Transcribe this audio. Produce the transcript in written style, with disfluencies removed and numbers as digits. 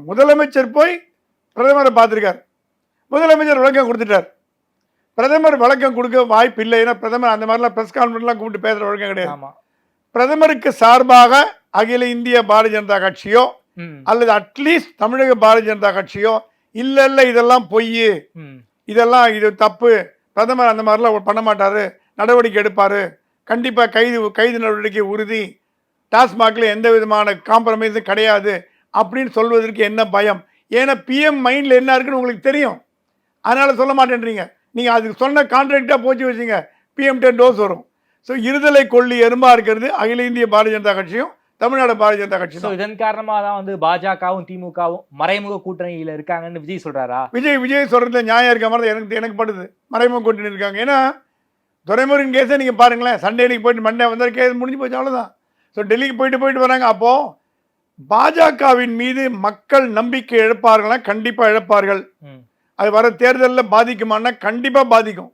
முதலமைச்சர் போய் பிரதமரை பார்த்துருக்கார், முதலமைச்சர் விளக்கம் கொடுத்துட்டார். பிரதமர் விளக்கம் கொடுக்க வாய்ப்பு இல்லை. ஏன்னா பிரதமர் அந்த மாதிரிலாம் பிரஸ் கான்ஃபரன்ஸ்லாம் கூப்பிட்டு பேசுகிற வழக்கம் கிடையாது. பிரதமருக்கு சார்பாக அகில இந்திய பாரதிய ஜனதா கட்சியோ அல்லது அட்லீஸ்ட் தமிழக பாரதிய ஜனதா கட்சியோ இல்ல இதெல்லாம் பொய், இதெல்லாம் இது தப்பு, பிரதமர் அந்த மாதிரிலாம் பண்ண மாட்டாரு, நடவடிக்கை எடுப்பாரு, கண்டிப்பா கைது நடவடிக்கை உறுதி, டாஸ்மாக்ல எந்த விதமான காம்ப்ரமைஸும் கிடையாது அப்படின்னு சொல்வதற்கு என்ன பயம்? ஏன்னா பிஎம் மைண்ட்ல என்ன இருக்குன்னு உங்களுக்கு தெரியும், அதனால சொல்ல மாட்டேன்றீங்க. நீங்க அதுக்கு சொன்ன கான்ட்ராக்டா போச்சு வச்சுங்க, பிஎம் 10 டோஸ் வரும். ஸோ இருதலை கொள்ளி எறும்பா இருக்கிறது அகில இந்திய பாரதிய ஜனதா கட்சியும் தமிழ்நாடு பாரதிய ஜனதா கட்சியும். இதன் காரணமாக தான் வந்து பாஜகவும் திமுகவும் மறைமுக கூட்டணியில் இருக்காங்கன்னு விஜய் சொல்றாரா? விஜய் சொல்றதுல நியாயம் இருக்க மாதிரி எனக்கு படுது. மறைமுக கூட்டணி இருக்காங்க. ஏன்னா துரைமுருகன் கேஸை நீங்க பாருங்களேன், சண்டேக்கு போயிட்டு மண்டே வந்தால் கேஸ் முடிஞ்சு போச்சு, அவ்வளோதான். ஸோ டெல்லிக்கு போயிட்டு வராங்க. அப்போ பாஜகவின் மீது மக்கள் நம்பிக்கை இழப்பார்களா? கண்டிப்பா இழப்பார்கள். அது வர தேர்தலில் பாதிக்குமானா கண்டிப்பா பாதிக்கும்.